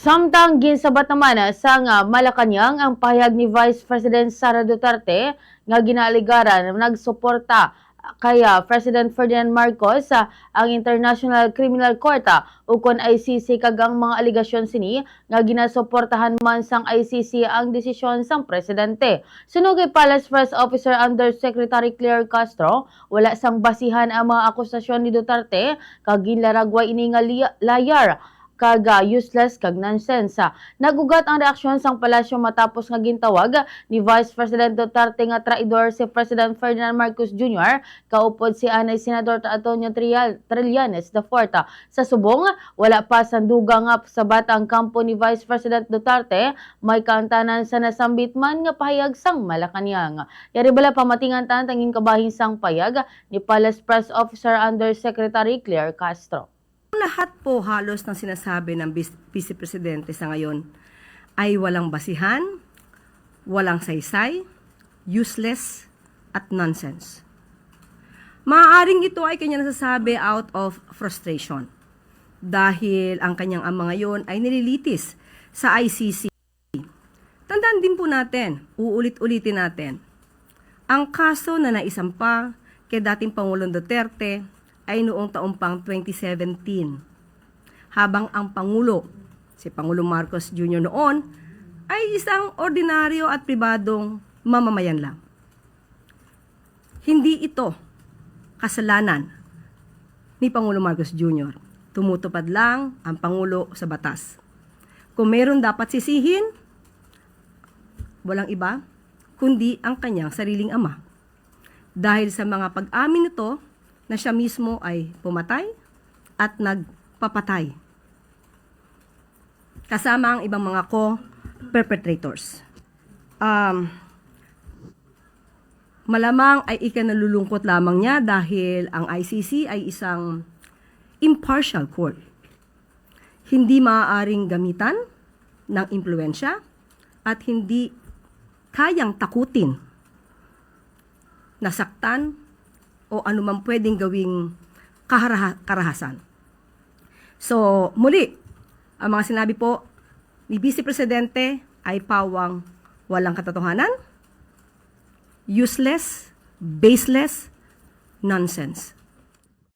Samtang ginsabat naman sa Malacanang ang pahayag ni Vice President Sara Duterte nga ginaligaran nagsuporta kay President Ferdinand Marcos sa ang International Criminal Court ukon ICC kagang mga aligasyon sini nga ginasuportahan man sang ICC ang desisyon sang presidente. Sunog kay Palace Press Officer Undersecretary Claire Castro, wala sang basihan ang mga akusasyon ni Duterte kag ginlaragway ini nga layar kag useless kag nonsense. Nagugat ang reaksyon sang palasyo matapos nga gintawag ni Vice President Duterte nga traidor si President Ferdinand Marcos Jr. kaupod si Anay Senador Antonio Trillanes IV. Sa subong, wala pa sanduga nga sa batang kampo ni Vice President Duterte may kaantanan sa nasambit man nga pahayag sang Malacanang. Yari bala pamatingan tan tanging kabahin sang payag ni Palace Press Officer Undersecretary Claire Castro. Lahat po halos ng sinasabi ng Vice Presidente sa ngayon ay walang basihan, walang saysay, useless, at nonsense. Maaaring ito ay kanya nasasabi out of frustration dahil ang kanyang ama ngayon ay nililitis sa ICC. Tandaan din po natin, uulit-ulitin natin, ang kaso na naisampa kay dating Pangulong Duterte ay noong taong pang 2017. Habang ang Pangulo, si Pangulong Marcos Jr. noon, ay isang ordinaryo at pribadong mamamayan lang. Hindi ito kasalanan ni Pangulong Marcos Jr. Tumutupad lang ang Pangulo sa batas. Kung meron dapat sisihin, walang iba, kundi ang kanyang sariling ama. Dahil sa mga pag-amin nito, na siya mismo ay pumatay at nagpapatay. Kasama ang ibang mga co-perpetrators. Malamang ay ikanalulungkot lamang niya dahil ang ICC ay isang impartial court. Hindi maaaring gamitan ng impluensya at hindi kayang takutin, nasaktan, o anumang pwedeng gawing karahasan. So, muli, ang mga sinabi po ni Vice Presidente ay pawang walang katotohanan, useless, baseless, nonsense.